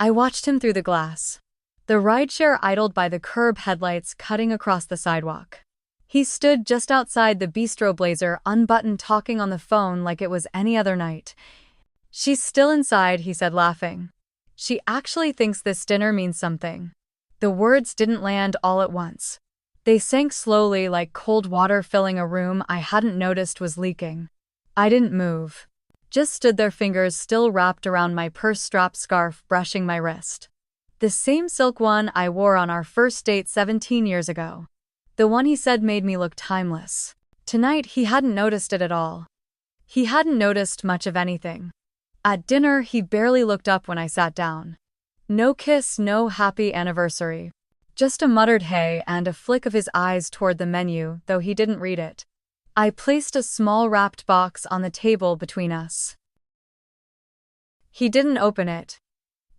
I watched him through the glass. The rideshare idled by the curb, headlights cutting across the sidewalk. He stood just outside the bistro, blazer unbuttoned, talking on the phone like it was any other night. "She's still inside," he said, laughing. "She actually thinks this dinner means something." The words didn't land all at once. They sank slowly, like cold water filling a room I hadn't noticed was leaking. I didn't move. Just stood there, fingers still wrapped around my purse-strap scarf, brushing my wrist. The same silk one I wore on our first date 17 years ago. The one he said made me look timeless. Tonight he hadn't noticed it at all. He hadn't noticed much of anything. At dinner, he barely looked up when I sat down. No kiss, no happy anniversary. Just a muttered hey and a flick of his eyes toward the menu, though he didn't read it. I placed a small wrapped box on the table between us. He didn't open it.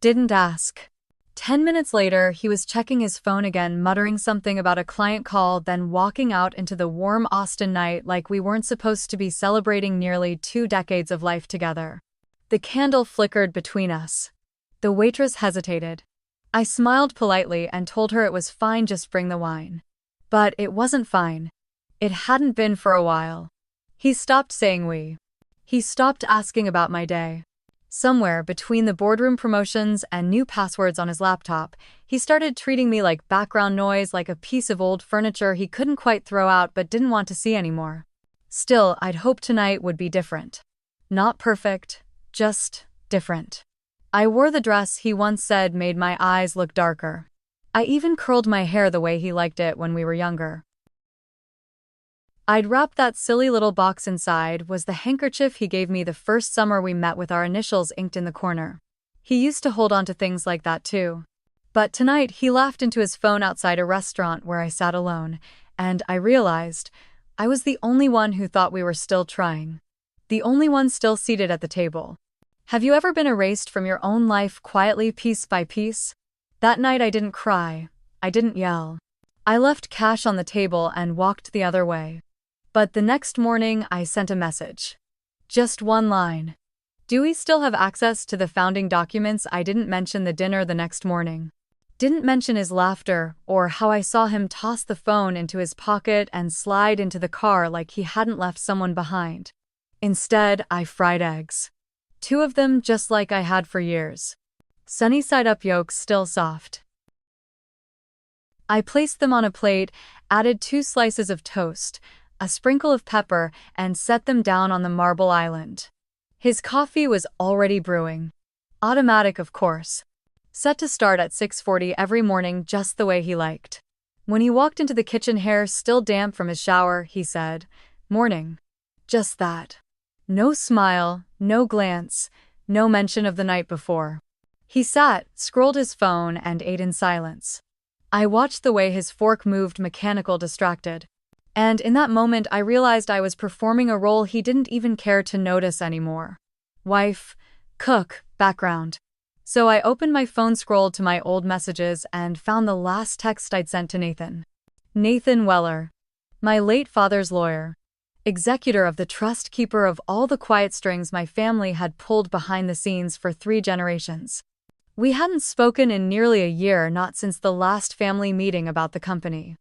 Didn't ask. 10 minutes later, he was checking his phone again, muttering something about a client call, then walking out into the warm Austin night like we weren't supposed to be celebrating nearly 2 decades of life together. The candle flickered between us. The waitress hesitated. I smiled politely and told her it was fine, just bring the wine. But it wasn't fine. It hadn't been for a while. He stopped saying we. He stopped asking about my day. Somewhere between the boardroom promotions and new passwords on his laptop, he started treating me like background noise, like a piece of old furniture he couldn't quite throw out but didn't want to see anymore. Still, I'd hoped tonight would be different. Not perfect, just different. I wore the dress he once said made my eyes look darker. I even curled my hair the way he liked it when we were younger. I'd wrapped that silly little box. Inside was the handkerchief he gave me the first summer we met, with our initials inked in the corner. He used to hold on to things like that too. But tonight he laughed into his phone outside a restaurant where I sat alone, and I realized I was the only one who thought we were still trying. The only one still seated at the table. Have you ever been erased from your own life quietly, piece by piece? That night I didn't cry. I didn't yell. I left cash on the table and walked the other way. But the next morning I sent a message. Just one line. Do we still have access to the founding documents? I didn't mention the dinner the next morning. Didn't mention his laughter, or how I saw him toss the phone into his pocket and slide into the car like he hadn't left someone behind. Instead, I fried eggs. 2 of them, just like I had for years. Sunny side up, yolks still soft. I placed them on a plate, added 2 slices of toast, a sprinkle of pepper, and set them down on the marble island. His coffee was already brewing. Automatic, of course. Set to start at 6:40 every morning, just the way he liked. When he walked into the kitchen, hair still damp from his shower, he said, "Morning." Just that. No smile, no glance, no mention of the night before. He sat, scrolled his phone, and ate in silence. I watched the way his fork moved, mechanical, distracted. And in that moment I realized I was performing a role he didn't even care to notice anymore. Wife, cook, background. So I opened my phone, scrolled to my old messages, and found the last text I'd sent to Nathan. Nathan Weller. My late father's lawyer. Executor of the trust, keeper of all the quiet strings my family had pulled behind the scenes for 3 generations. We hadn't spoken in nearly a year, not since the last family meeting about the company.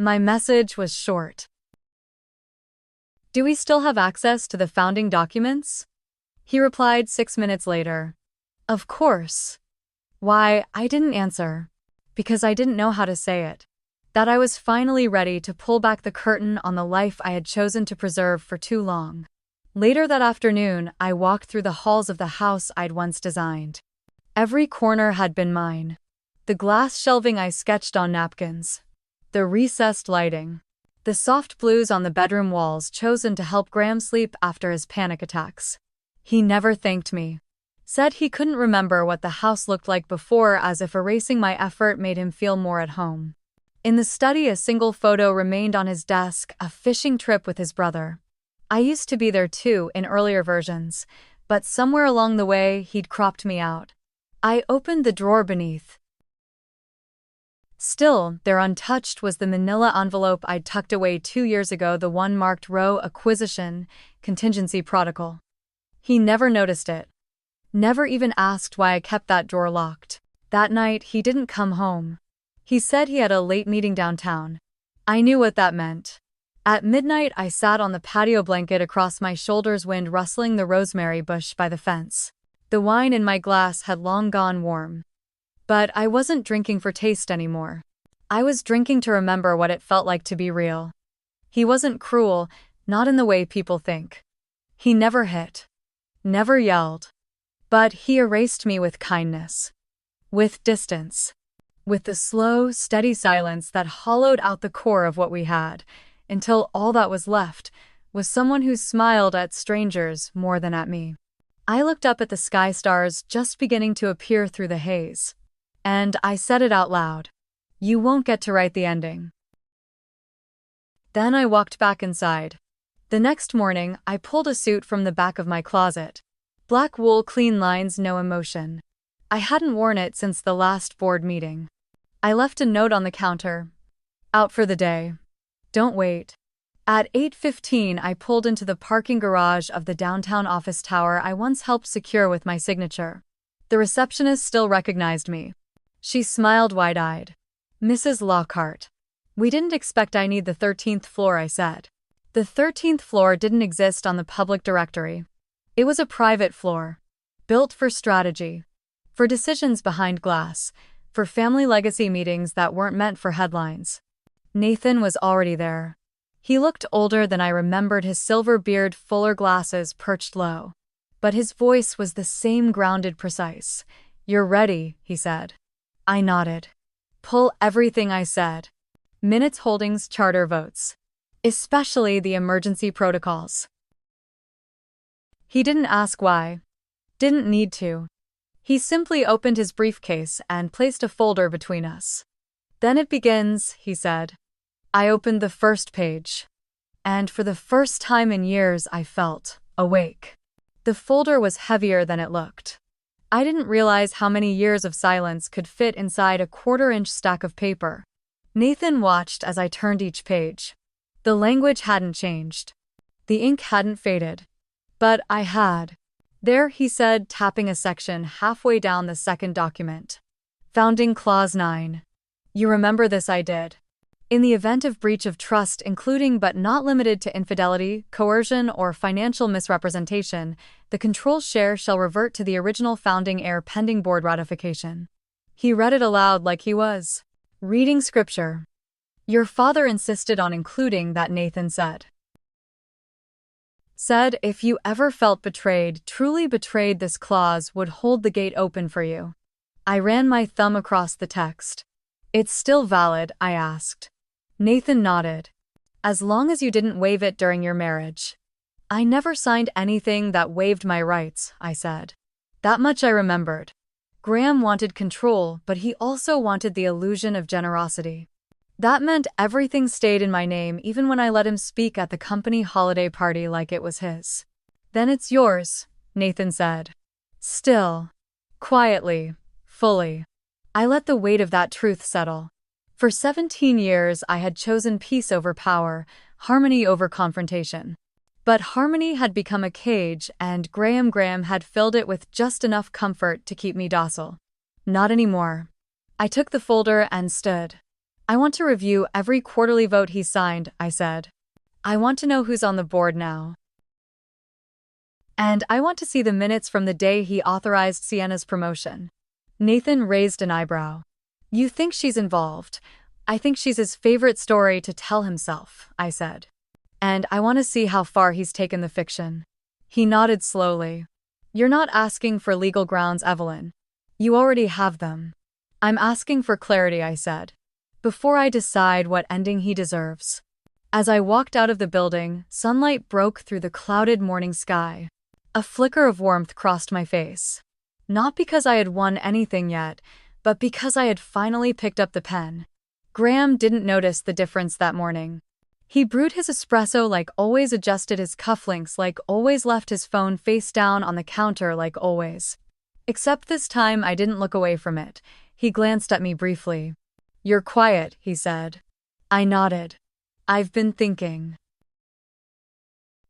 My message was short. Do we still have access to the founding documents? He replied 6 minutes later. Of course. Why, I didn't answer. Because I didn't know how to say it. That I was finally ready to pull back the curtain on the life I had chosen to preserve for too long. Later that afternoon, I walked through the halls of the house I'd once designed. Every corner had been mine. The glass shelving I sketched on napkins. The recessed lighting. The soft blues on the bedroom walls, chosen to help Graham sleep after his panic attacks. He never thanked me. Said he couldn't remember what the house looked like before, as if erasing my effort made him feel more at home. In the study, a single photo remained on his desk, a fishing trip with his brother. I used to be there too in earlier versions, but somewhere along the way he'd cropped me out. I opened the drawer beneath. Still, there untouched was the manila envelope I'd tucked away 2 years ago, the one marked Row Acquisition, Contingency Protocol. He never noticed it. Never even asked why I kept that drawer locked. That night, he didn't come home. He said he had a late meeting downtown. I knew what that meant. At midnight, I sat on the patio blanket across my shoulders, wind rustling the rosemary bush by the fence. The wine in my glass had long gone warm. But I wasn't drinking for taste anymore. I was drinking to remember what it felt like to be real. He wasn't cruel, not in the way people think. He never hit. Never yelled. But he erased me with kindness. With distance. With the slow, steady silence that hollowed out the core of what we had, until all that was left was someone who smiled at strangers more than at me. I looked up at the sky stars just beginning to appear through the haze. And I said it out loud. You won't get to write the ending. Then I walked back inside. The next morning, I pulled a suit from the back of my closet. Black wool, clean lines, no emotion. I hadn't worn it since the last board meeting. I left a note on the counter. Out for the day. Don't wait. At 8:15, I pulled into the parking garage of the downtown office tower I once helped secure with my signature. The receptionist still recognized me. She smiled wide-eyed. Mrs. Lockhart. We didn't expect I need the 13th floor, I said. The 13th floor didn't exist on the public directory. It was a private floor. Built for strategy. For decisions behind glass. For family legacy meetings that weren't meant for headlines. Nathan was already there. He looked older than I remembered, his silver beard, fuller glasses perched low. But his voice was the same, grounded, precise. You're ready, he said. I nodded. Pull everything I said. Minutes, holdings, charter votes. Especially the emergency protocols. He didn't ask why. Didn't need to. He simply opened his briefcase and placed a folder between us. Then it begins, he said. I opened the first page. And for the first time in years, I felt awake. The folder was heavier than it looked. I didn't realize how many years of silence could fit inside a quarter-inch stack of paper. Nathan watched as I turned each page. The language hadn't changed. The ink hadn't faded. But I had. There, he said, tapping a section halfway down the second document. Founding Clause 9. You remember this? I did. In the event of breach of trust, including but not limited to infidelity, coercion, or financial misrepresentation, the control share shall revert to the original founding heir pending board ratification. He read it aloud like he was reading scripture. Your father insisted on including that, Nathan said. Said if you ever felt betrayed, truly betrayed, this clause would hold the gate open for you. I ran my thumb across the text. It's still valid? I asked. Nathan nodded. As long as you didn't waive it during your marriage. I never signed anything that waived my rights, I said. That much I remembered. Graham wanted control, but he also wanted the illusion of generosity. That meant everything stayed in my name, even when I let him speak at the company holiday party like it was his. Then it's yours, Nathan said. Still. Quietly. Fully. I let the weight of that truth settle. For 17 years I had chosen peace over power, harmony over confrontation. But harmony had become a cage, and Graham had filled it with just enough comfort to keep me docile. Not anymore. I took the folder and stood. I want to review every quarterly vote he signed, I said. I want to know who's on the board now. And I want to see the minutes from the day he authorized Sienna's promotion. Nathan raised an eyebrow. You think she's involved? I think she's his favorite story to tell himself, I said. And I want to see how far he's taken the fiction. He nodded slowly. You're not asking for legal grounds, Evelyn. You already have them. I'm asking for clarity, I said. Before I decide what ending he deserves. As I walked out of the building, sunlight broke through the clouded morning sky. A flicker of warmth crossed my face. Not because I had won anything yet, but because I had finally picked up the pen. Graham didn't notice the difference that morning. He brewed his espresso like always, adjusted his cufflinks like always, left his phone face down on the counter like always. Except this time I didn't look away from it. He glanced at me briefly. You're quiet, he said. I nodded. I've been thinking.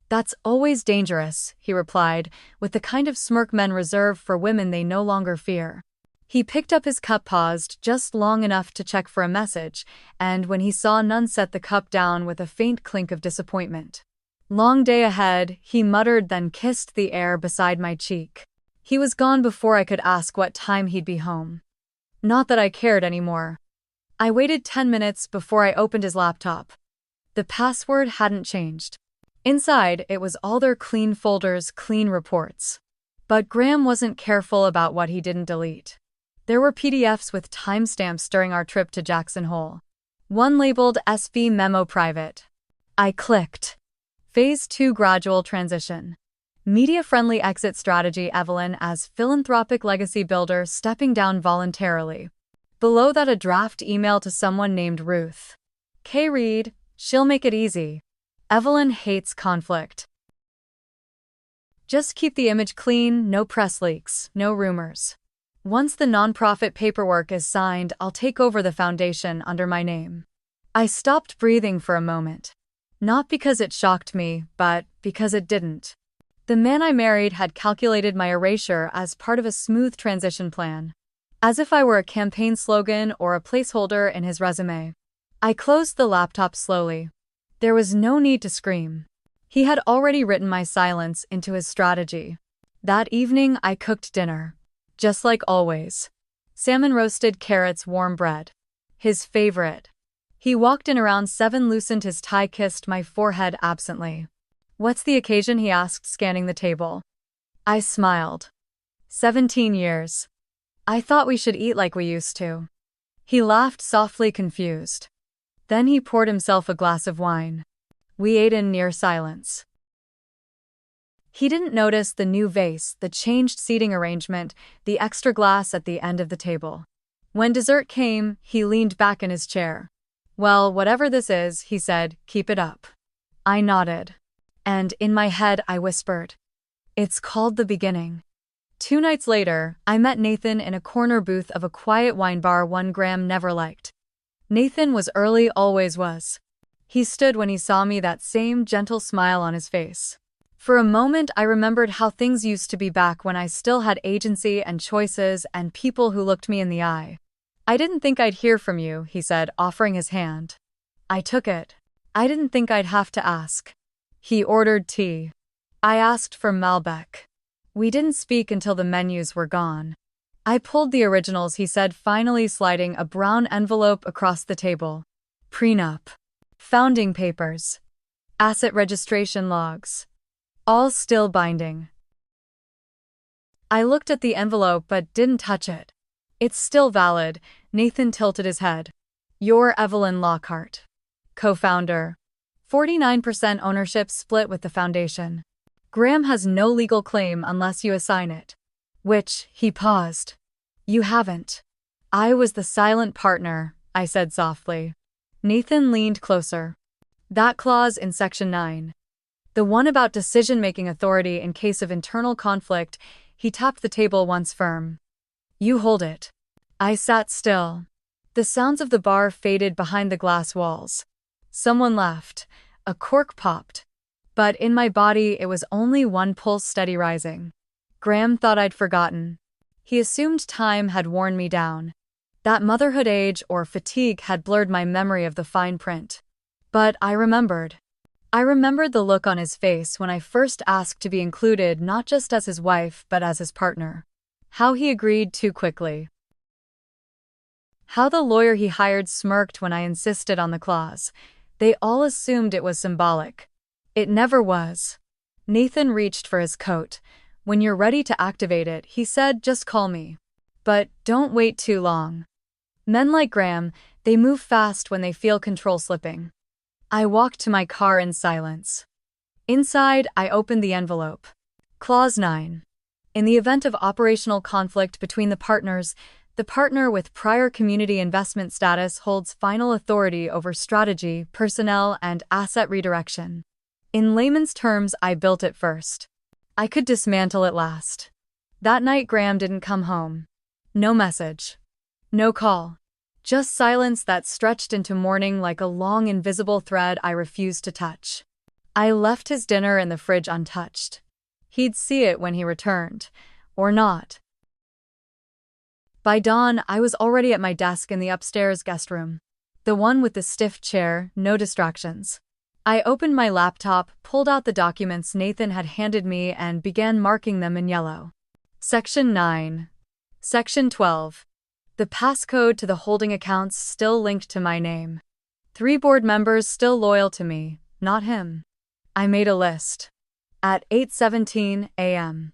That's always dangerous, he replied, with the kind of smirk men reserve for women they no longer fear. He picked up his cup, paused just long enough to check for a message, and when he saw none, set the cup down with a faint clink of disappointment. Long day ahead, he muttered, then kissed the air beside my cheek. He was gone before I could ask what time he'd be home. Not that I cared anymore. I waited 10 minutes before I opened his laptop. The password hadn't changed. Inside, it was all their clean folders, clean reports. But Graham wasn't careful about what he didn't delete. There were PDFs with timestamps during our trip to Jackson Hole. One labeled SV Memo Private. I clicked. Phase 2 Gradual Transition. Media-friendly exit strategy, Evelyn as philanthropic legacy builder stepping down voluntarily. Below that, a draft email to someone named Ruth. K. Reed, she'll make it easy. Evelyn hates conflict. Just keep the image clean, no press leaks, no rumors. Once the nonprofit paperwork is signed, I'll take over the foundation under my name. I stopped breathing for a moment. Not because it shocked me, but because it didn't. The man I married had calculated my erasure as part of a smooth transition plan. As if I were a campaign slogan or a placeholder in his resume. I closed the laptop slowly. There was no need to scream. He had already written my silence into his strategy. That evening, I cooked dinner. Just like always. Salmon roasted carrots, warm bread. His favorite. He walked in around 7, loosened his tie, kissed my forehead absently. What's the occasion, he asked, scanning the table. I smiled. 17 years. I thought we should eat like we used to. He laughed softly, confused. Then he poured himself a glass of wine. We ate in near silence. He didn't notice the new vase, the changed seating arrangement, the extra glass at the end of the table. When dessert came, he leaned back in his chair. Well, whatever this is, he said, keep it up. I nodded. And in my head, I whispered, it's called the beginning. 2 nights later, I met Nathan in a corner booth of a quiet wine bar one Graham never liked. Nathan was early, always was. He stood when he saw me, that same gentle smile on his face. For a moment, I remembered how things used to be back when I still had agency and choices and people who looked me in the eye. I didn't think I'd hear from you, he said, offering his hand. I took it. I didn't think I'd have to ask. He ordered tea. I asked for Malbec. We didn't speak until the menus were gone. I pulled the originals, he said, finally sliding a brown envelope across the table. Prenup. Founding papers. Asset registration logs. All still binding. I looked at the envelope but didn't touch it. It's still valid, Nathan tilted his head. You're Evelyn Lockhart. Co-founder. 49% ownership split with the foundation. Graham has no legal claim unless you assign it. Which, he paused. You haven't. I was the silent partner, I said softly. Nathan leaned closer. That clause in Section 9. The one about decision-making authority in case of internal conflict, he tapped the table once firm. You hold it. I sat still. The sounds of the bar faded behind the glass walls. Someone laughed. A cork popped. But in my body it was only one pulse, steady rising. Graham thought I'd forgotten. He assumed time had worn me down. That motherhood age or fatigue had blurred my memory of the fine print. But I remembered. I remembered the look on his face when I first asked to be included, not just as his wife but as his partner. How he agreed too quickly. How the lawyer he hired smirked when I insisted on the clause. They all assumed it was symbolic. It never was. Nathan reached for his coat. When you're ready to activate it, he said, just call me. But don't wait too long. Men like Graham, they move fast when they feel control slipping. I walked to my car in silence. Inside, I opened the envelope. Clause 9. In the event of operational conflict between the partners, the partner with prior community investment status holds final authority over strategy, personnel, and asset redirection. In layman's terms, I built it first. I could dismantle it last. That night, Graham didn't come home. No message. No call. Just silence that stretched into morning like a long invisible thread I refused to touch. I left his dinner in the fridge untouched. He'd see it when he returned. Or not. By dawn, I was already at my desk in the upstairs guest room. The one with the stiff chair, no distractions. I opened my laptop, pulled out the documents Nathan had handed me and began marking them in yellow. Section 9. Section 12. The passcode to the holding accounts still linked to my name. 3 board members still loyal to me, not him. I made a list. At 8:17 a.m.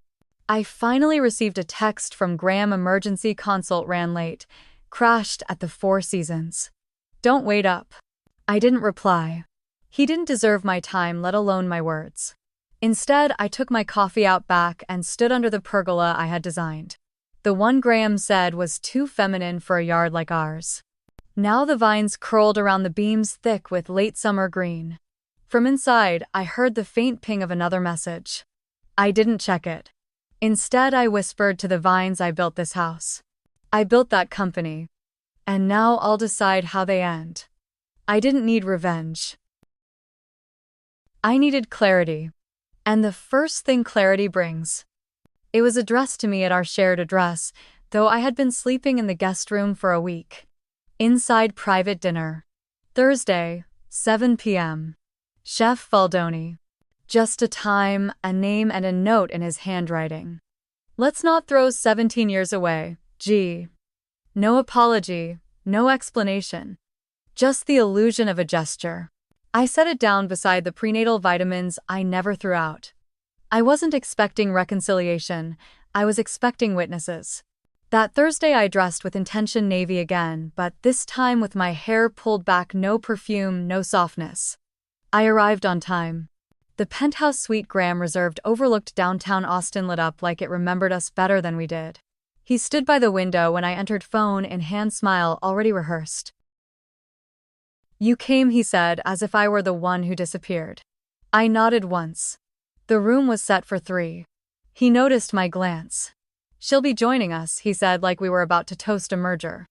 I finally received a text from Graham. Emergency consult ran late. Crashed at the Four Seasons. Don't wait up. I didn't reply. He didn't deserve my time, let alone my words. Instead, I took my coffee out back and stood under the pergola I had designed. The one Graham said was too feminine for a yard like ours. Now the vines curled around the beams thick with late summer green. From inside, I heard the faint ping of another message. I didn't check it. Instead, I whispered to the vines, I built this house. I built that company. And now I'll decide how they end. I didn't need revenge. I needed clarity. And the first thing clarity brings. It was addressed to me at our shared address, though I had been sleeping in the guest room for a week. Inside private dinner. Thursday, 7 p.m. Chef Faldoni. Just a time, a name, and a note in his handwriting. Let's not throw 17 years away, gee. No apology, no explanation. Just the illusion of a gesture. I set it down beside the prenatal vitamins I never threw out. I wasn't expecting reconciliation, I was expecting witnesses. That Thursday I dressed with intention, navy again, but this time with my hair pulled back, no perfume, no softness. I arrived on time. The penthouse suite Graham reserved overlooked downtown Austin lit up like it remembered us better than we did. He stood by the window when I entered, phone in hand, smile already rehearsed. You came, he said, as if I were the one who disappeared. I nodded once. The room was set for 3. He noticed my glance. She'll be joining us, he said, like we were about to toast a merger.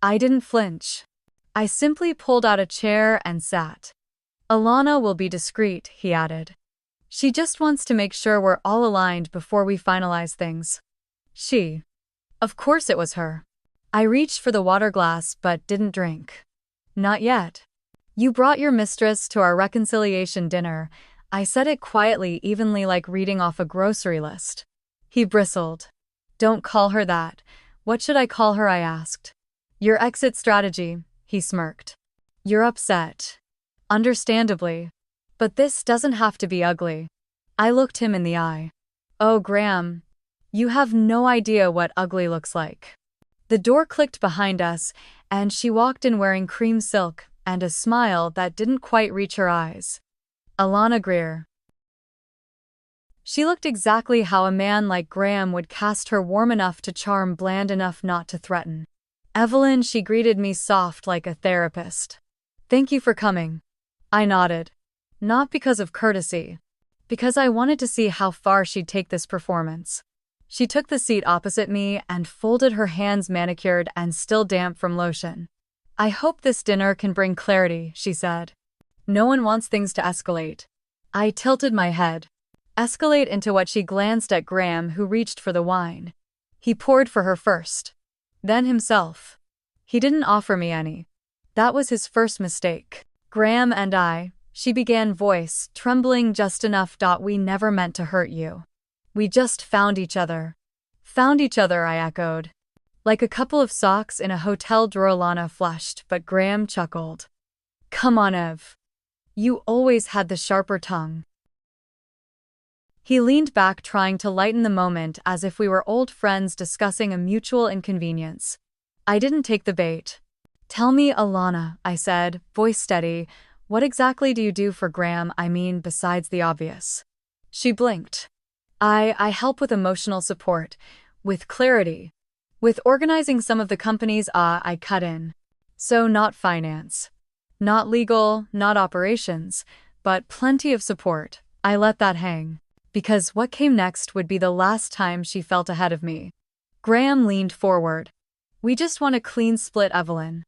I didn't flinch. I simply pulled out a chair and sat. Alana will be discreet, he added. She just wants to make sure we're all aligned before we finalize things. She. Of course it was her. I reached for the water glass but didn't drink. Not yet. You brought your mistress to our reconciliation dinner. I said it quietly, evenly, like reading off a grocery list. He bristled. Don't call her that. What should I call her? I asked. Your exit strategy, he smirked. You're upset. Understandably. But this doesn't have to be ugly. I looked him in the eye. Oh, Graham. You have no idea what ugly looks like. The door clicked behind us, and she walked in wearing cream silk and a smile that didn't quite reach her eyes. Alana Greer. She looked exactly how a man like Graham would cast her, warm enough to charm, bland enough not to threaten. Evelyn, she greeted me soft like a therapist. Thank you for coming. I nodded. Not because of courtesy. Because I wanted to see how far she'd take this performance. She took the seat opposite me and folded her hands, manicured and still damp from lotion. I hope this dinner can bring clarity, she said. No one wants things to escalate. I tilted my head. Escalate into what? She glanced at Graham, who reached for the wine. He poured for her first. Then himself. He didn't offer me any. That was his first mistake. Graham and I, she began, voice trembling just enough. We never meant to hurt you. We just found each other. Found each other, I echoed. Like a couple of socks in a hotel drawer. Alana flushed, but Graham chuckled. Come on, Ev. You always had the sharper tongue. He leaned back, trying to lighten the moment as if we were old friends discussing a mutual inconvenience. I didn't take the bait. Tell me, Alana, I said, voice steady, what exactly do you do for Graham? I mean, besides the obvious. She blinked. I help with emotional support, with clarity, with organizing some of the companies. I cut in. So not finance. Not legal, not operations, but plenty of support. I let that hang. Because what came next would be the last time she felt ahead of me. Graham leaned forward. We just want a clean split, Evelyn.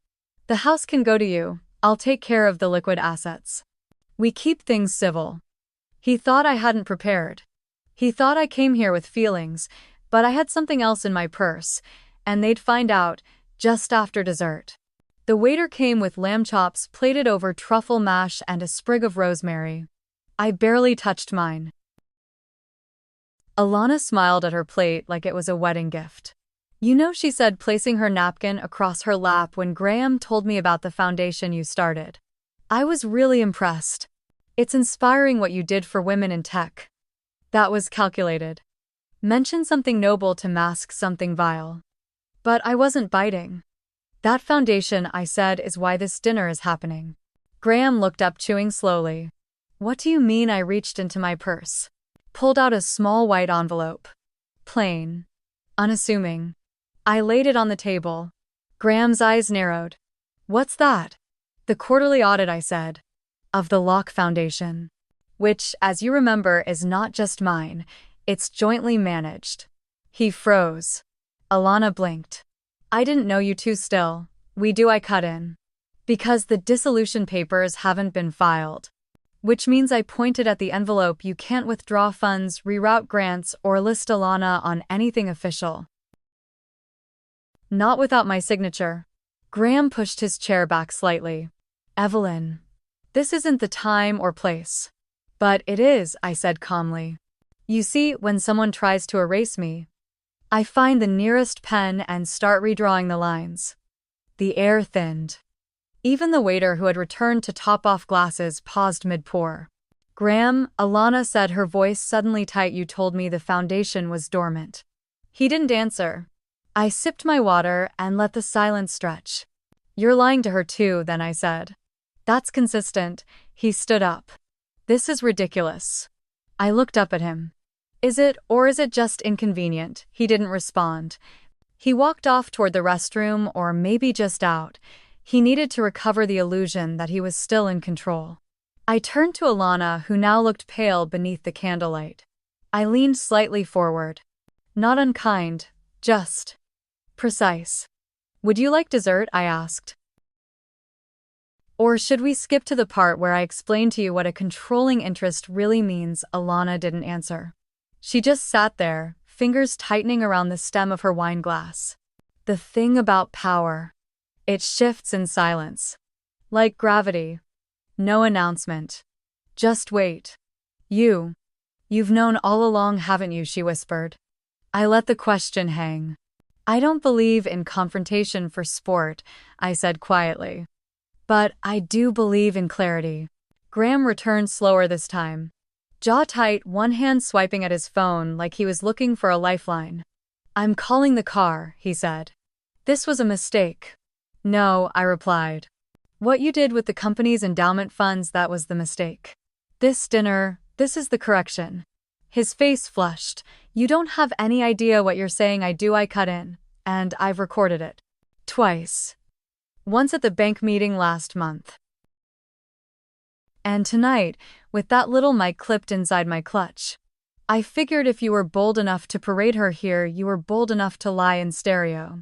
The house can go to you. I'll take care of the liquid assets. We keep things civil. He thought I hadn't prepared. He thought I came here with feelings, but I had something else in my purse, and they'd find out just after dessert. The waiter came with lamb chops plated over truffle mash and a sprig of rosemary. I barely touched mine. Alana smiled at her plate like it was a wedding gift. You know, she said, placing her napkin across her lap when Graham told me about the foundation you started. I was really impressed. It's inspiring what you did for women in tech. That was calculated. Mention something noble to mask something vile. But I wasn't biting. That foundation, I said, is why this dinner is happening. Graham looked up, chewing slowly. What do you mean? I reached into my purse. Pulled out a small white envelope. Plain. Unassuming. I laid it on the table. Graham's eyes narrowed. What's that? The quarterly audit, I said. Of the Locke Foundation. Which, as you remember, is not just mine. It's jointly managed. He froze. Alana blinked. I didn't know you two still. We do, I cut in. Because the dissolution papers haven't been filed. Which means, I pointed at the envelope, you can't withdraw funds, reroute grants, or list Alana on anything official. Not without my signature. Graham pushed his chair back slightly. Evelyn. This isn't the time or place. But it is, I said calmly. You see, when someone tries to erase me, I find the nearest pen and start redrawing the lines. The air thinned. Even the waiter, who had returned to top off glasses, paused mid-pour. Graham, Alana said, her voice suddenly tight, you told me the foundation was dormant. He didn't answer. I sipped my water and let the silence stretch. You're lying to her too, then, I said. That's consistent. He stood up. This is ridiculous. I looked up at him. Is it, or is it just inconvenient? He didn't respond. He walked off toward the restroom, or maybe just out. He needed to recover the illusion that he was still in control. I turned to Alana, who now looked pale beneath the candlelight. I leaned slightly forward. Not unkind, just precise. Would you like dessert? I asked. Or should we skip to the part where I explain to you what a controlling interest really means? Alana didn't answer. She just sat there, fingers tightening around the stem of her wine glass. The thing about power. It shifts in silence. Like gravity. No announcement. Just wait. You've known all along, haven't you? She whispered. I let the question hang. I don't believe in confrontation for sport, I said quietly. But I do believe in clarity. Graham returned slower this time. Jaw tight, one hand swiping at his phone like he was looking for a lifeline. I'm calling the car, he said. This was a mistake. No, I replied. What you did with the company's endowment funds, that was the mistake. This dinner, this is the correction. His face flushed. You don't have any idea what you're saying. I do, I cut in. And I've recorded it. Twice. Once at the bank meeting last month. And tonight, with that little mic clipped inside my clutch. I figured if you were bold enough to parade her here, you were bold enough to lie in stereo.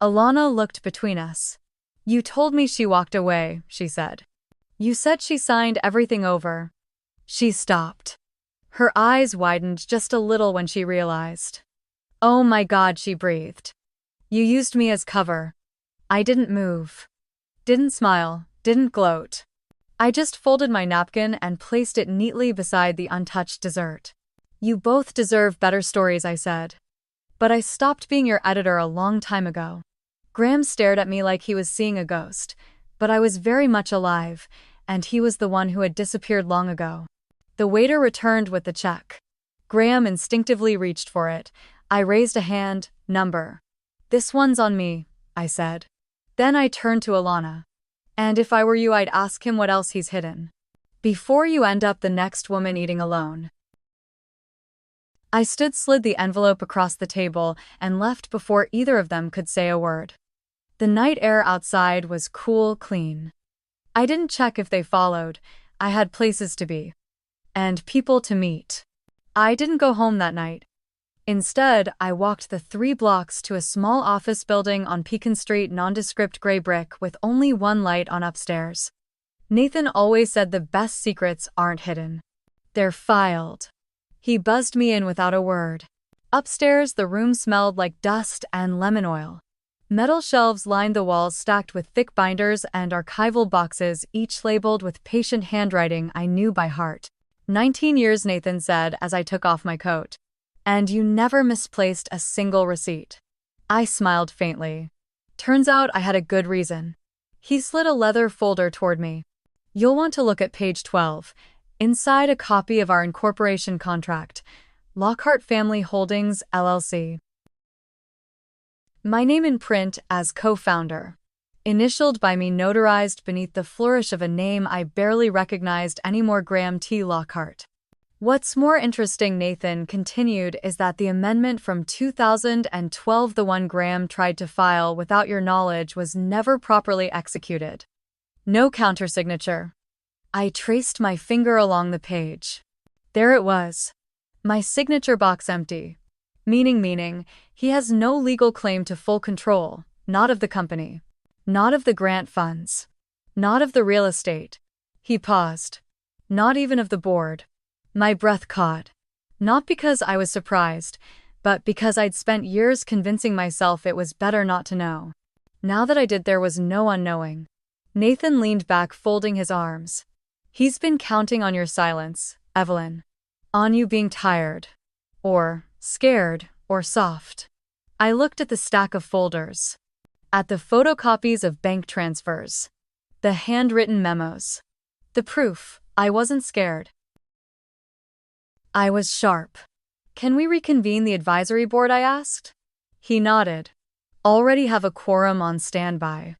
Alana looked between us. You told me she walked away, she said. You said she signed everything over. She stopped. Her eyes widened just a little when she realized. Oh my God, she breathed. You used me as cover. I didn't move. Didn't smile, didn't gloat. I just folded my napkin and placed it neatly beside the untouched dessert. You both deserve better stories, I said. But I stopped being your editor a long time ago. Graham stared at me like he was seeing a ghost, but I was very much alive, and he was the one who had disappeared long ago. The waiter returned with the check. Graham instinctively reached for it. I raised a hand. Number. This one's on me, I said. Then I turned to Alana. And if I were you, I'd ask him what else he's hidden. Before you end up the next woman eating alone. I slid the envelope across the table and left before either of them could say a word. The night air outside was cool, clean. I didn't check if they followed. I had places to be. And people to meet. I didn't go home that night. Instead, I walked the 3 blocks to a small office building on Pekin Street, nondescript gray brick with only one light on upstairs. Nathan always said the best secrets aren't hidden. They're filed. He buzzed me in without a word. Upstairs, the room smelled like dust and lemon oil. Metal shelves lined the walls stacked with thick binders and archival boxes, each labeled with patient handwriting I knew by heart. 19 years, Nathan said as I took off my coat. And you never misplaced a single receipt. I smiled faintly. Turns out I had a good reason. He slid a leather folder toward me. You'll want to look at page 12. Inside, a copy of our incorporation contract. Lockhart Family Holdings, LLC. My name in print as co-founder. Initialed by me, notarized beneath the flourish of a name I barely recognized anymore, Graham T. Lockhart. What's more interesting, Nathan continued, is that the amendment from 2012, the one Graham tried to file without your knowledge, was never properly executed. No countersignature. I traced my finger along the page. There it was. My signature box empty. Meaning, he has no legal claim to full control, not of the company, not of the grant funds, not of the real estate. He paused. Not even of the board. My breath caught. Not because I was surprised, but because I'd spent years convincing myself it was better not to know. Now that I did, there was no unknowing. Nathan leaned back, folding his arms. He's been counting on your silence, Evelyn. On you being tired. Or scared, or soft. I looked at the stack of folders. At the photocopies of bank transfers. The handwritten memos. The proof. I wasn't scared. I was sharp. Can we reconvene the advisory board, I asked? He nodded. Already have a quorum on standby.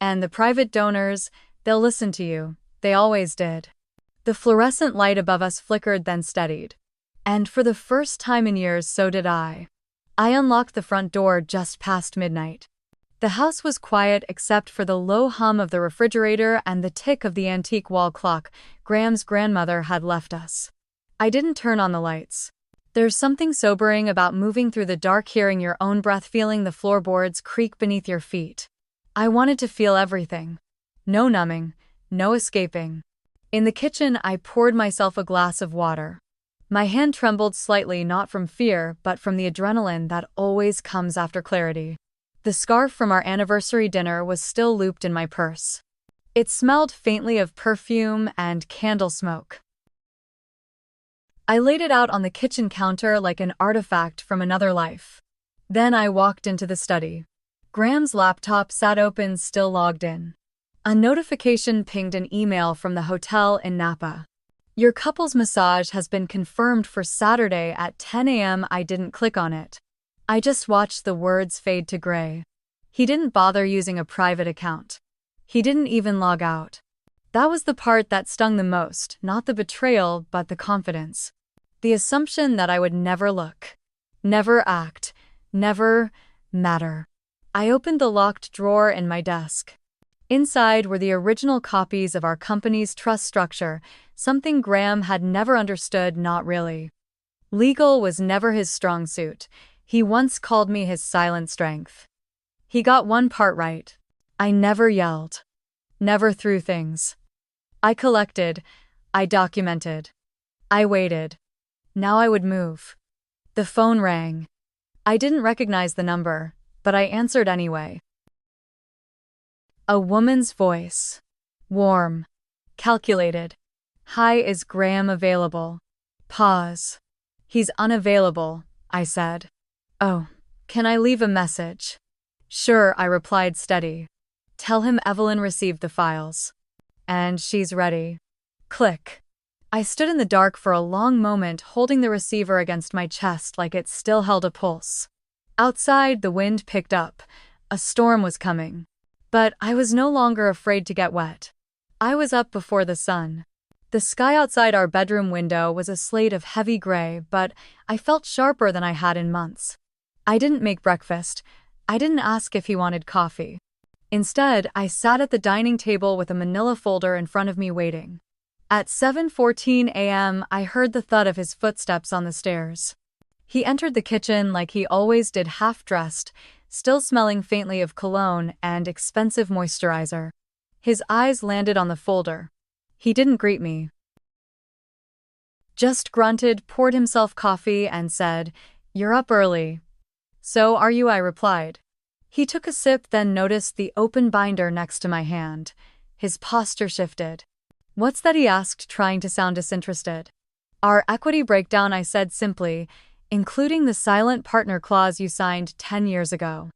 And the private donors, they'll listen to you. They always did. The fluorescent light above us flickered, then steadied. And for the first time in years, so did I. I unlocked the front door just past midnight. The house was quiet except for the low hum of the refrigerator and the tick of the antique wall clock Graham's grandmother had left us. I didn't turn on the lights. There's something sobering about moving through the dark, hearing your own breath, feeling the floorboards creak beneath your feet. I wanted to feel everything. No numbing, no escaping. In the kitchen, I poured myself a glass of water. My hand trembled slightly, not from fear, but from the adrenaline that always comes after clarity. The scarf from our anniversary dinner was still looped in my purse. It smelled faintly of perfume and candle smoke. I laid it out on the kitchen counter like an artifact from another life. Then I walked into the study. Graham's laptop sat open, still logged in. A notification pinged, an email from the hotel in Napa. Your couple's massage has been confirmed for Saturday at 10 a.m. I didn't click on it. I just watched the words fade to gray. He didn't bother using a private account. He didn't even log out. That was the part that stung the most, not the betrayal, but the confidence. The assumption that I would never look, never act, never matter. I opened the locked drawer in my desk. Inside were the original copies of our company's trust structure, something Graham had never understood, not really. Legal was never his strong suit. He once called me his silent strength. He got one part right. I never yelled. Never threw things. I collected. I documented. I waited. Now I would move. The phone rang. I didn't recognize the number, but I answered anyway. A woman's voice. Warm. Calculated. Hi, is Graham available? Pause. He's unavailable, I said. Oh, can I leave a message? Sure, I replied, steady. Tell him Evelyn received the files. And she's ready. Click. I stood in the dark for a long moment, holding the receiver against my chest like it still held a pulse. Outside, the wind picked up. A storm was coming. But I was no longer afraid to get wet. I was up before the sun. The sky outside our bedroom window was a slate of heavy gray, but I felt sharper than I had in months. I didn't make breakfast. I didn't ask if he wanted coffee. Instead, I sat at the dining table with a manila folder in front of me, waiting. At 7:14 a.m., I heard the thud of his footsteps on the stairs. He entered the kitchen like he always did, half-dressed, still smelling faintly of cologne and expensive moisturizer. His eyes landed on the folder. He didn't greet me. Just grunted, poured himself coffee, and said, "You're up early." "So are you," I replied. He took a sip, then noticed the open binder next to my hand. His posture shifted. "What's that?" he asked, trying to sound disinterested. "Our equity breakdown," I said simply, "including the silent partner clause you signed 10 years ago."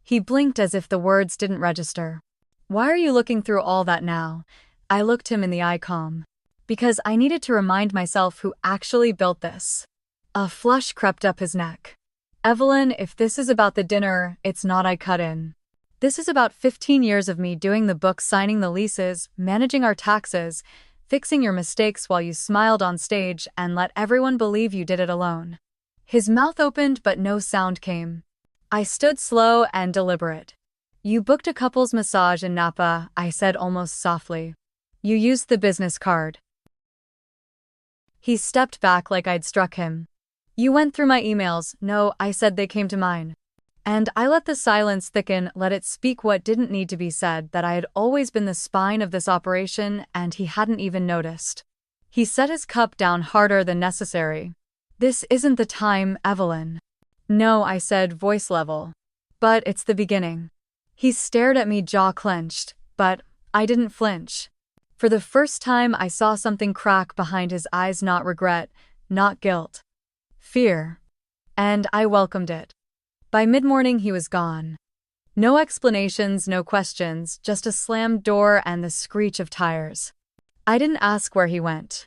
He blinked as if the words didn't register. "Why are you looking through all that now?" I looked him in the eye calm. "Because I needed to remind myself who actually built this." A flush crept up his neck. "Evelyn, if this is about the dinner, it's not," I cut in. "This is about 15 years of me doing the books, signing the leases, managing our taxes, fixing your mistakes while you smiled on stage and let everyone believe you did it alone." His mouth opened but no sound came. I stood slow and deliberate. "You booked a couple's massage in Napa," I said almost softly. "You used the business card." He stepped back like I'd struck him. "You went through my emails." "No," I said, "they came to mine." And I let the silence thicken, let it speak what didn't need to be said, that I had always been the spine of this operation and he hadn't even noticed. He set his cup down harder than necessary. "This isn't the time, Evelyn." "No," I said, voice level. "But it's the beginning." He stared at me, jaw clenched, but I didn't flinch. For the first time, I saw something crack behind his eyes, not regret, not guilt. Fear. And I welcomed it. By mid-morning, he was gone. No explanations, no questions, just a slammed door and the screech of tires. I didn't ask where he went.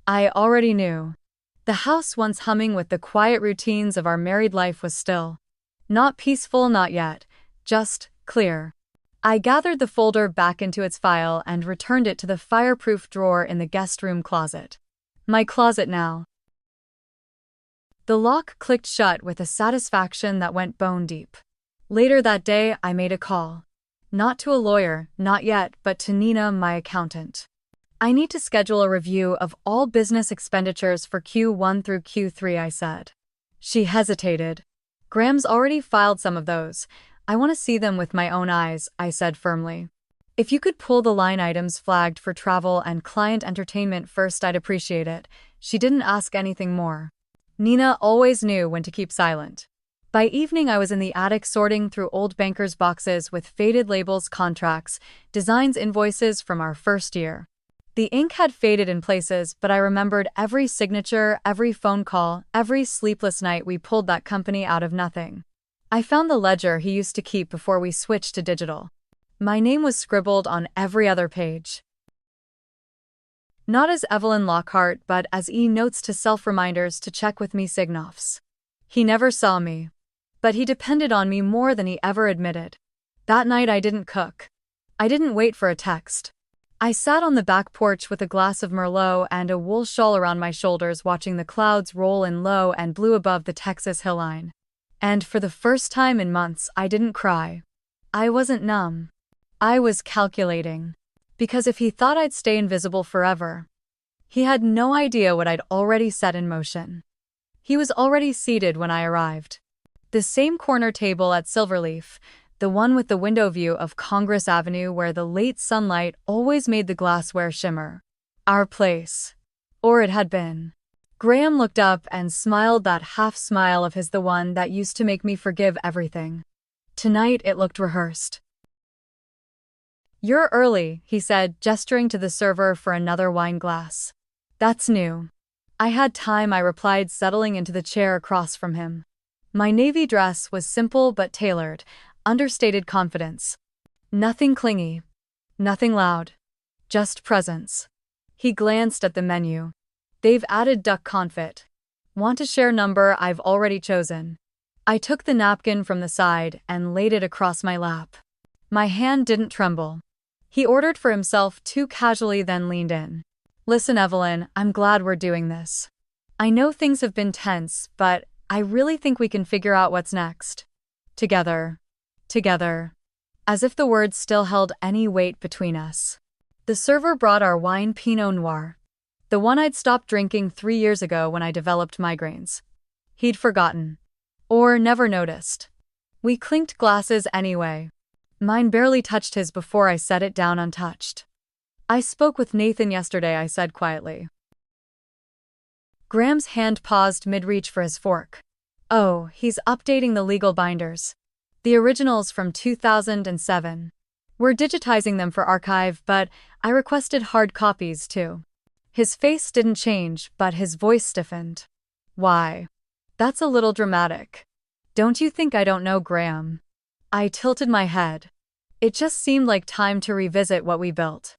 I already knew. The house, once humming with the quiet routines of our married life, was still. Not peaceful, not yet. Just clear. I gathered the folder back into its file and returned it to the fireproof drawer in the guest room closet. My closet now. The lock clicked shut with a satisfaction that went bone deep. Later that day, I made a call. Not to a lawyer, not yet, but to Nina, my accountant. "I need to schedule a review of all business expenditures for Q1 through Q3, I said. She hesitated. "Graham's already filed some of those. I want to see them with my own eyes," I said firmly. "If you could pull the line items flagged for travel and client entertainment first, I'd appreciate it." She didn't ask anything more. Nina always knew when to keep silent. By evening, I was in the attic sorting through old bankers' boxes with faded labels, contracts, designs, invoices from our first year. The ink had faded in places, but I remembered every signature, every phone call, every sleepless night we pulled that company out of nothing. I found the ledger he used to keep before we switched to digital. My name was scribbled on every other page. Not as Evelyn Lockhart, but as notes to self-reminders to check with me signoffs. He never saw me. But he depended on me more than he ever admitted. That night I didn't cook. I didn't wait for a text. I sat on the back porch with a glass of Merlot and a wool shawl around my shoulders, watching the clouds roll in low and blue above the Texas hill line. And for the first time in months, I didn't cry. I wasn't numb. I was calculating. Because if he thought I'd stay invisible forever, he had no idea what I'd already set in motion. He was already seated when I arrived. The same corner table at Silverleaf, the one with the window view of Congress Avenue where the late sunlight always made the glassware shimmer. Our place. Or it had been. Graham looked up and smiled, that half smile of his, the one that used to make me forgive everything. Tonight it looked rehearsed. "You're early," he said, gesturing to the server for another wine glass. "That's new." "I had time," I replied, settling into the chair across from him. My navy dress was simple but tailored, understated confidence. Nothing clingy. Nothing loud. Just presence. He glanced at the menu. "They've added duck confit. Want to share?" "Number I've already chosen." I took the napkin from the side and laid it across my lap. My hand didn't tremble. He ordered for himself too casually, then leaned in. "Listen, Evelyn, I'm glad we're doing this. I know things have been tense, but I really think we can figure out what's next. Together. Together." As if the words still held any weight between us. The server brought our wine, Pinot Noir. The one I'd stopped drinking 3 years ago when I developed migraines. He'd forgotten. Or never noticed. We clinked glasses anyway. Mine barely touched his before I set it down untouched. "I spoke with Nathan yesterday," I said quietly. Graham's hand paused mid-reach for his fork. Oh, he's updating the legal binders. The originals from 2007. We're digitizing them for archive, but I requested hard copies too. His face didn't change, but his voice stiffened. Why? That's a little dramatic. Don't you think I don't know Graham? I tilted my head. It just seemed like time to revisit what we built.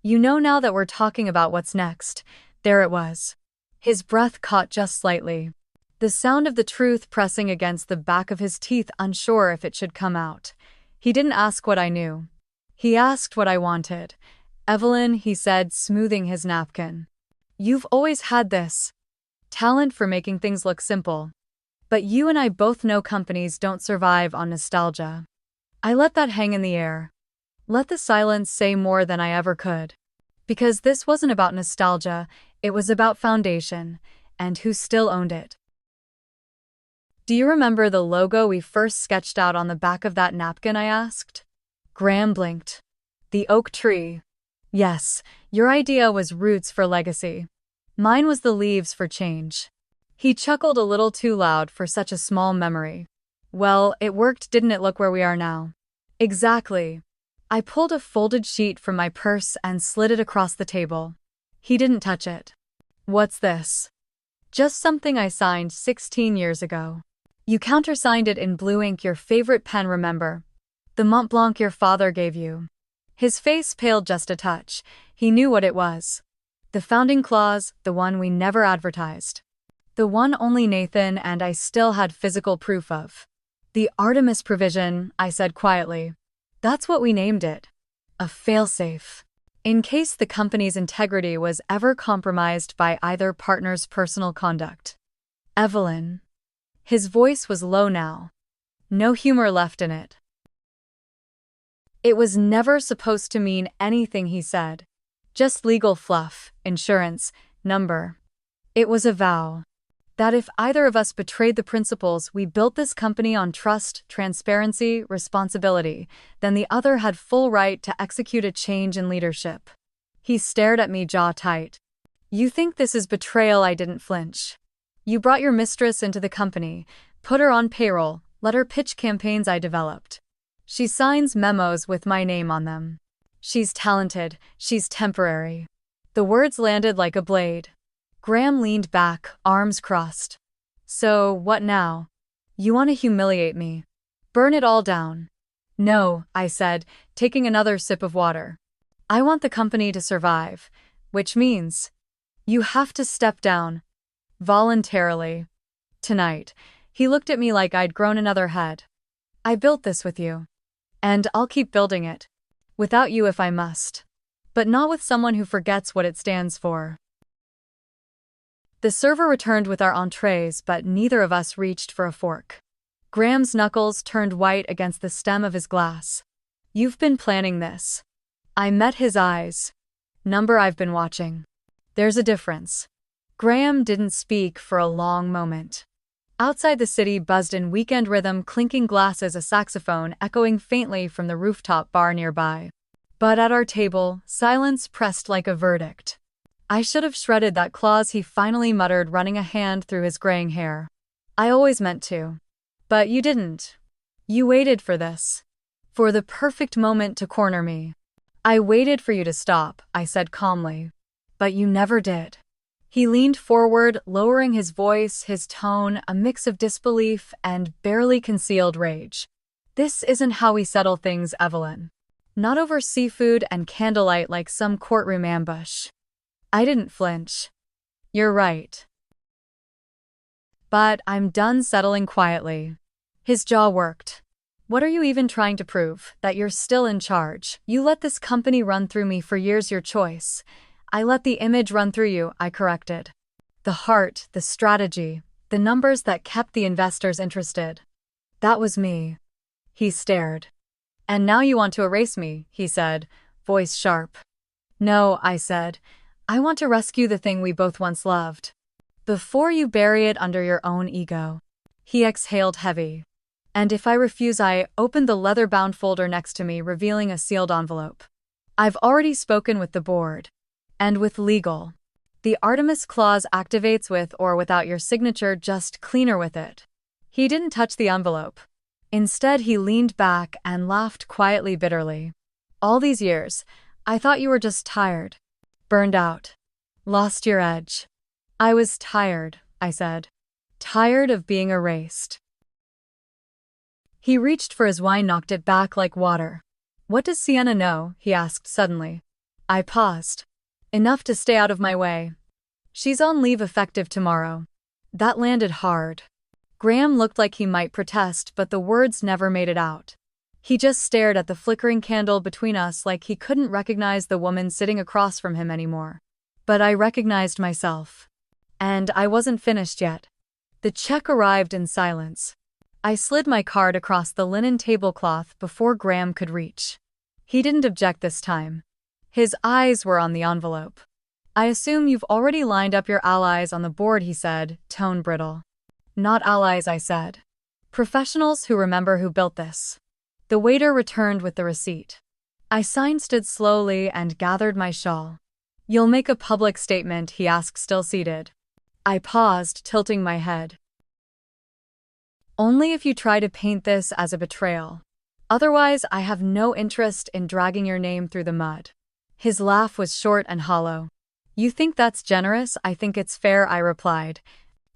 You know, now that we're talking about what's next, there it was. His breath caught just slightly. The sound of the truth pressing against the back of his teeth, unsure if it should come out. He didn't ask what I knew. He asked what I wanted. Evelyn, he said, smoothing his napkin. You've always had this talent for making things look simple. But you and I both know companies don't survive on nostalgia. I let that hang in the air. Let the silence say more than I ever could. Because this wasn't about nostalgia, it was about foundation, and who still owned it. Do you remember the logo we first sketched out on the back of that napkin, I asked? Graham blinked. The oak tree. Yes, your idea was roots for legacy. Mine was the leaves for change. He chuckled a little too loud for such a small memory. Well, it worked, didn't it? Look where we are now. Exactly. I pulled a folded sheet from my purse and slid it across the table. He didn't touch it. What's this? Just something I signed 16 years ago. You countersigned it in blue ink, your favorite pen, remember? The Mont Blanc your father gave you. His face paled just a touch. He knew what it was. The founding clause, the one we never advertised. The one only Nathan and I still had physical proof of. The Artemis provision, I said quietly. That's what we named it. A failsafe. In case the company's integrity was ever compromised by either partner's personal conduct. Evelyn. His voice was low now. No humor left in it. It was never supposed to mean anything, he said. Just legal fluff, insurance, number. It was a vow. That if either of us betrayed the principles we built this company on, trust, transparency, responsibility, then the other had full right to execute a change in leadership. He stared at me, jaw tight. You think this is betrayal? I didn't flinch. You brought your mistress into the company, put her on payroll, let her pitch campaigns I developed. She signs memos with my name on them. She's talented, she's temporary. The words landed like a blade. Graham leaned back, arms crossed. So, what now? You want to humiliate me? Burn it all down? No, I said, taking another sip of water. I want the company to survive, which means you have to step down. Voluntarily. Tonight. He looked at me like I'd grown another head. I built this with you. And I'll keep building it. Without you if I must. But not with someone who forgets what it stands for. The server returned with our entrees, but neither of us reached for a fork. Graham's knuckles turned white against the stem of his glass. You've been planning this. I met his eyes. Number, I've been watching. There's a difference. Graham didn't speak for a long moment. Outside the city buzzed in weekend rhythm, clinking glasses, a saxophone echoing faintly from the rooftop bar nearby. But at our table, silence pressed like a verdict. I should have shredded that clause, he finally muttered, running a hand through his graying hair. I always meant to. But you didn't. You waited for this. For the perfect moment to corner me. I waited for you to stop, I said calmly. But you never did. He leaned forward, lowering his voice, his tone, a mix of disbelief and barely concealed rage. This isn't how we settle things, Evelyn. Not over seafood and candlelight like some courtroom ambush. I didn't flinch. You're right. But I'm done settling quietly. His jaw worked. What are you even trying to prove? That you're still in charge? You let this company run through me for years, your choice. I let the image run through you, I corrected. The heart, the strategy, the numbers that kept the investors interested. That was me. He stared. And now you want to erase me, he said, voice sharp. No, I said. I want to rescue the thing we both once loved. Before you bury it under your own ego. He exhaled heavy. And if I refuse, I opened the leather-bound folder next to me, revealing a sealed envelope. I've already spoken with the board. And with legal. The Artemis clause activates with or without your signature, just cleaner with it. He didn't touch the envelope. Instead, he leaned back and laughed quietly, bitterly. All these years, I thought you were just tired. Burned out. Lost your edge. I was tired, I said. Tired of being erased. He reached for his wine, knocked it back like water. What does Sienna know? He asked suddenly. I paused. Enough to stay out of my way. She's on leave effective tomorrow. That landed hard. Graham looked like he might protest, but the words never made it out. He just stared at the flickering candle between us like he couldn't recognize the woman sitting across from him anymore. But I recognized myself. And I wasn't finished yet. The check arrived in silence. I slid my card across the linen tablecloth before Graham could reach. He didn't object this time. His eyes were on the envelope. I assume you've already lined up your allies on the board, he said, tone brittle. Not allies, I said. Professionals who remember who built this. The waiter returned with the receipt. I signed, stood slowly, and gathered my shawl. You'll make a public statement, he asked, still seated. I paused, tilting my head. Only if you try to paint this as a betrayal. Otherwise, I have no interest in dragging your name through the mud. His laugh was short and hollow. You think that's generous? I think it's fair, I replied.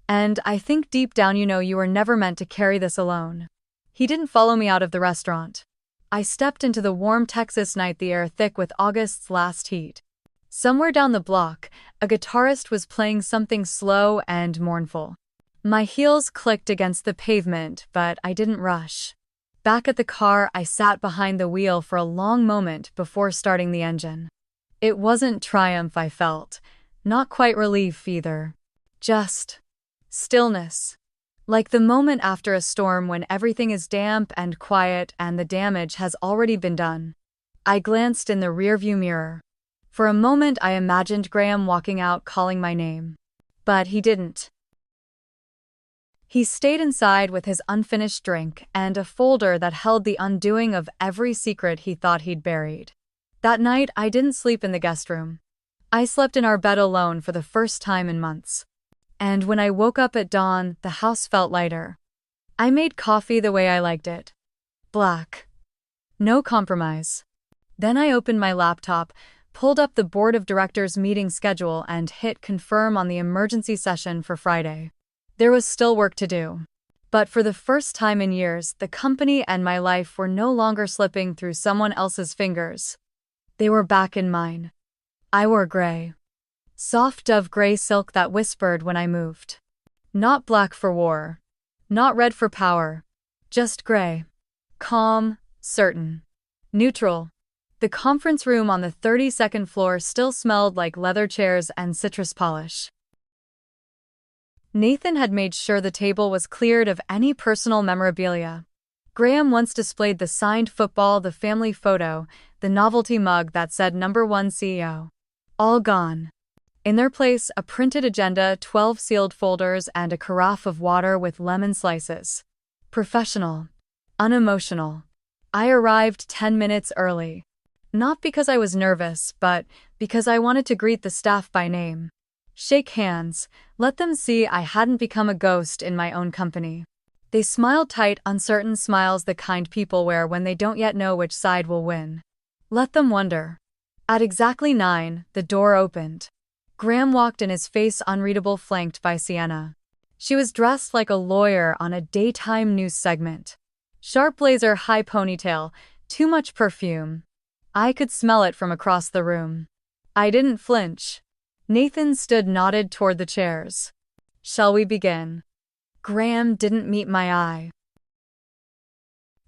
And I think deep down you know you were never meant to carry this alone. He didn't follow me out of the restaurant. I stepped into the warm Texas night, the air thick with August's last heat. Somewhere down the block, a guitarist was playing something slow and mournful. My heels clicked against the pavement, but I didn't rush. Back at the car, I sat behind the wheel for a long moment before starting the engine. It wasn't triumph I felt, not quite relief either. Just stillness. Like the moment after a storm when everything is damp and quiet and the damage has already been done. I glanced in the rearview mirror. For a moment I imagined Graham walking out calling my name. But he didn't. He stayed inside with his unfinished drink and a folder that held the undoing of every secret he thought he'd buried. That night, I didn't sleep in the guest room. I slept in our bed alone for the first time in months. And when I woke up at dawn, the house felt lighter. I made coffee the way I liked it. Black. No compromise. Then I opened my laptop, pulled up the board of directors meeting schedule and hit confirm on the emergency session for Friday. There was still work to do. But for the first time in years, the company and my life were no longer slipping through someone else's fingers. They were back in mine. I wore gray. Soft dove gray silk that whispered when I moved. Not black for war. Not red for power. Just gray. Calm, certain. Neutral. The conference room on the 32nd floor still smelled like leather chairs and citrus polish. Nathan had made sure the table was cleared of any personal memorabilia. Graham once displayed the signed football, the family photo, the novelty mug that said #1 CEO. All gone. In their place, a printed agenda, 12 sealed folders, and a carafe of water with lemon slices. Professional. Unemotional. I arrived 10 minutes early. Not because I was nervous, but because I wanted to greet the staff by name. Shake hands, let them see I hadn't become a ghost in my own company. They smiled tight, uncertain smiles the kind people wear when they don't yet know which side will win. Let them wonder. At exactly 9, the door opened. Graham walked in, his face unreadable, flanked by Sienna. She was dressed like a lawyer on a daytime news segment. Sharp blazer, high ponytail, too much perfume. I could smell it from across the room. I didn't flinch. Nathan stood, nodded toward the chairs. Shall we begin? Graham didn't meet my eye.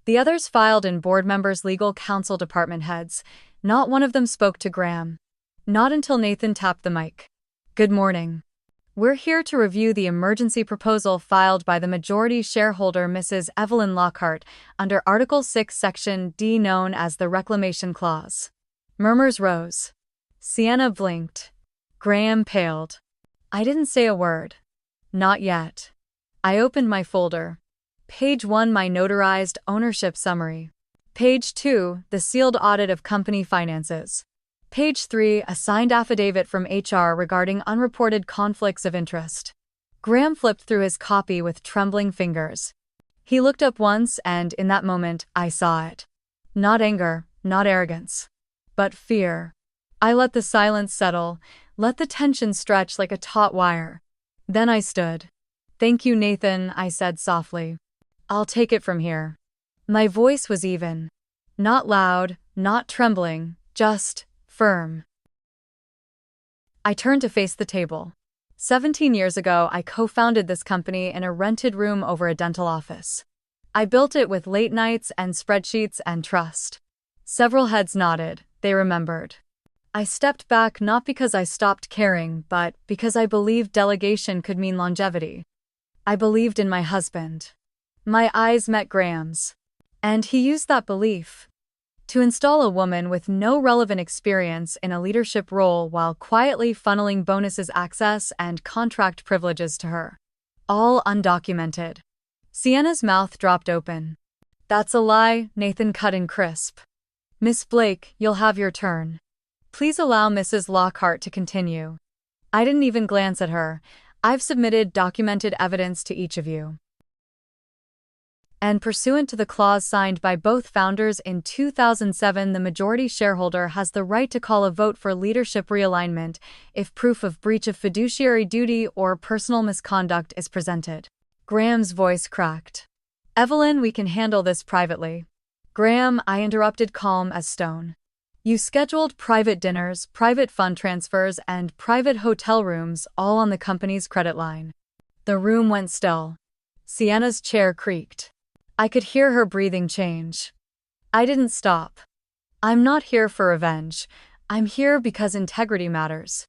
The others filed in, board members, legal counsel, department heads. Not one of them spoke to Graham. Not until Nathan tapped the mic. Good morning. We're here to review the emergency proposal filed by the majority shareholder, Mrs. Evelyn Lockhart, under Article 6, Section D, known as the Reclamation Clause. Murmurs rose. Sienna blinked. Graham paled. I didn't say a word. Not yet. I opened my folder. Page 1, my notarized ownership summary. Page 2, the sealed audit of company finances. Page 3, a signed affidavit from HR regarding unreported conflicts of interest. Graham flipped through his copy with trembling fingers. He looked up once, and in that moment, I saw it. Not anger, not arrogance, but fear. I let the silence settle, let the tension stretch like a taut wire. Then I stood. "Thank you, Nathan," I said softly. "I'll take it from here." My voice was even. Not loud, not trembling, just firm. I turned to face the table. 17 years ago, I co-founded this company in a rented room over a dental office. I built it with late nights and spreadsheets and trust. Several heads nodded, they remembered. I stepped back not because I stopped caring, but because I believed delegation could mean longevity. I believed in my husband. My eyes met Graham's. And he used that belief to install a woman with no relevant experience in a leadership role while quietly funneling bonuses, access, and contract privileges to her. All undocumented. Sienna's mouth dropped open. "That's a lie," Nathan cut in crisp. "Miss Blake, you'll have your turn. Please allow Mrs. Lockhart to continue." I didn't even glance at her. "I've submitted documented evidence to each of you. And pursuant to the clause signed by both founders in 2007, the majority shareholder has the right to call a vote for leadership realignment if proof of breach of fiduciary duty or personal misconduct is presented." Graham's voice cracked. "Evelyn, we can handle this privately." "Graham," I interrupted, calm as stone. "You scheduled private dinners, private fund transfers, and private hotel rooms, all on the company's credit line." The room went still. Sienna's chair creaked. I could hear her breathing change. I didn't stop. "I'm not here for revenge. I'm here because integrity matters.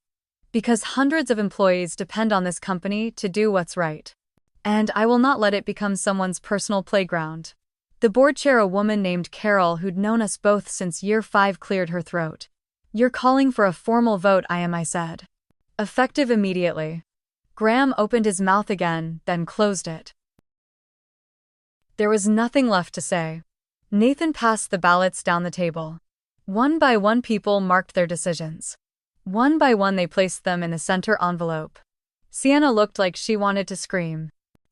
Because hundreds of employees depend on this company to do what's right. And I will not let it become someone's personal playground." The board chair, a woman named Carol who'd known us both since year 5, cleared her throat. "You're calling for a formal vote, I said. "Effective immediately." Graham opened his mouth again, then closed it. There was nothing left to say. Nathan passed the ballots down the table. One by one, people marked their decisions. One by one, they placed them in the center envelope. Sienna looked like she wanted to scream.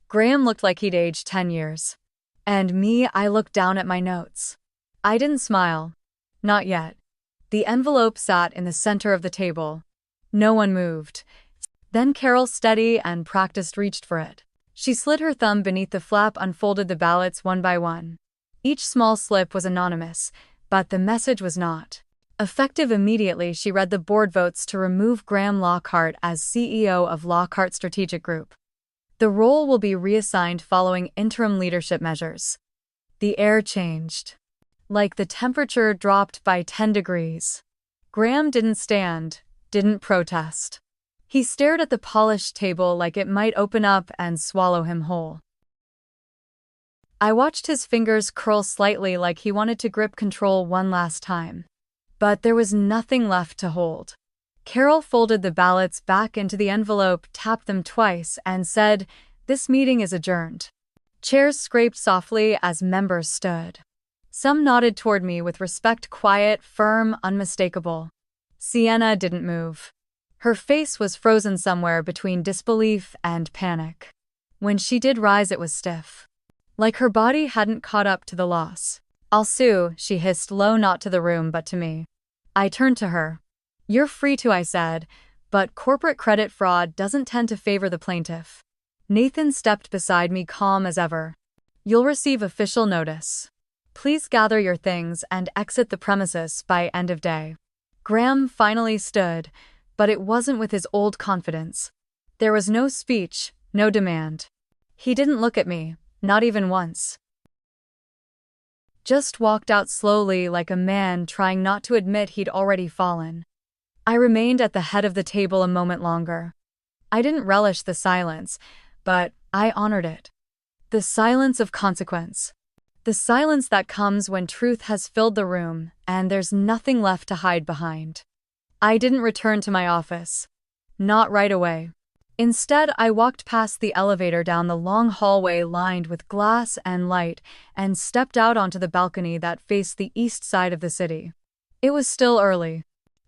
Graham looked like he'd aged 10 years. And me, I looked down at my notes. I didn't smile. Not yet. The envelope sat in the center of the table. No one moved. Then Carol, steady and practiced, reached for it. She slid her thumb beneath the flap, unfolded the ballots one by one. Each small slip was anonymous, but the message was not. Effective immediately, she read the board votes to remove Graham Lockhart as CEO of Lockhart Strategic Group. The role will be reassigned following interim leadership measures. The air changed. Like the temperature dropped by 10 degrees. Graham didn't stand, didn't protest. He stared at the polished table like it might open up and swallow him whole. I watched his fingers curl slightly, like he wanted to grip control one last time. But there was nothing left to hold. Carol folded the ballots back into the envelope, tapped them twice, and said, "This meeting is adjourned." Chairs scraped softly as members stood. Some nodded toward me with respect, quiet, firm, unmistakable. Sienna didn't move. Her face was frozen somewhere between disbelief and panic. When she did rise, it was stiff. Like her body hadn't caught up to the loss. "I'll sue," she hissed low, not to the room but to me. I turned to her. "You're free to," I said, "but corporate credit fraud doesn't tend to favor the plaintiff." Nathan stepped beside me, calm as ever. "You'll receive official notice. Please gather your things and exit the premises by end of day." Graham finally stood, but it wasn't with his old confidence. There was no speech, no demand. He didn't look at me, not even once. Just walked out slowly, like a man trying not to admit he'd already fallen. I remained at the head of the table a moment longer. I didn't relish the silence, but I honored it. The silence of consequence. The silence that comes when truth has filled the room and there's nothing left to hide behind. I didn't return to my office. Not right away. Instead, I walked past the elevator, down the long hallway lined with glass and light, and stepped out onto the balcony that faced the east side of the city. It was still early.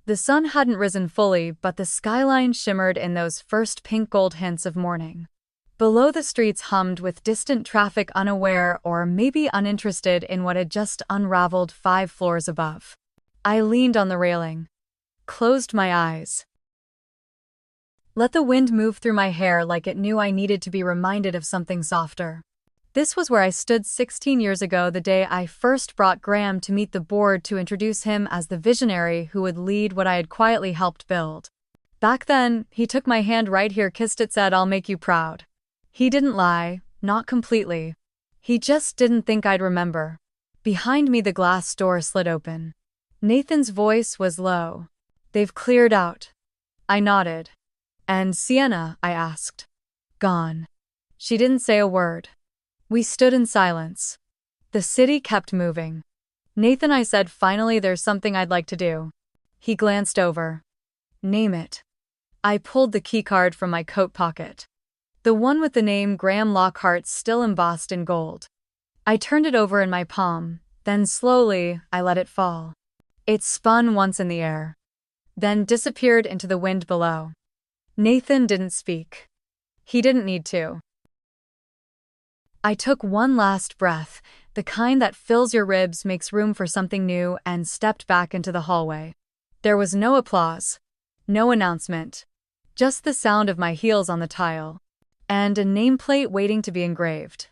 The sun hadn't risen fully, but the skyline shimmered in those first pink-gold hints of morning. Below, the streets hummed with distant traffic, unaware or maybe uninterested in what had just unraveled 5 floors above. I leaned on the railing, closed my eyes. Let the wind move through my hair like it knew I needed to be reminded of something softer. This was where I stood 16 years ago, the day I first brought Graham to meet the board to introduce him as the visionary who would lead what I had quietly helped build. Back then, he took my hand right here, kissed it, said, "I'll make you proud." He didn't lie, not completely. He just didn't think I'd remember. Behind me, the glass door slid open. Nathan's voice was low. "They've cleared out." I nodded. "And Sienna?" I asked. "Gone." She didn't say a word. We stood in silence. The city kept moving. "Nathan," I said finally, "there's something I'd like to do." He glanced over. "Name it." I pulled the keycard from my coat pocket. The one with the name Graham Lockhart still embossed in gold. I turned it over in my palm, then slowly I let it fall. It spun once in the air, then disappeared into the wind below. Nathan didn't speak. He didn't need to. I took one last breath, the kind that fills your ribs, makes room for something new, and stepped back into the hallway. There was no applause, no announcement, just the sound of my heels on the tile. And a nameplate waiting to be engraved.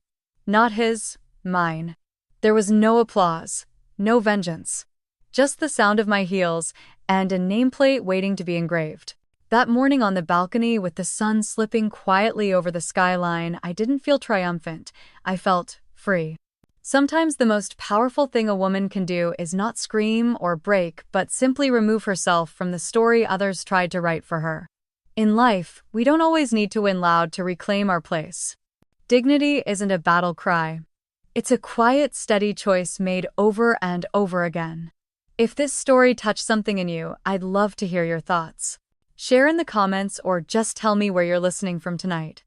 Not his, mine. There was no applause, no vengeance. Just the sound of my heels and a nameplate waiting to be engraved. That morning on the balcony with the sun slipping quietly over the skyline, I didn't feel triumphant. I felt free. Sometimes the most powerful thing a woman can do is not scream or break, but simply remove herself from the story others tried to write for her. In life, we don't always need to win loud to reclaim our place. Dignity isn't a battle cry. It's a quiet, steady choice made over and over again. If this story touched something in you, I'd love to hear your thoughts. Share in the comments or just tell me where you're listening from tonight.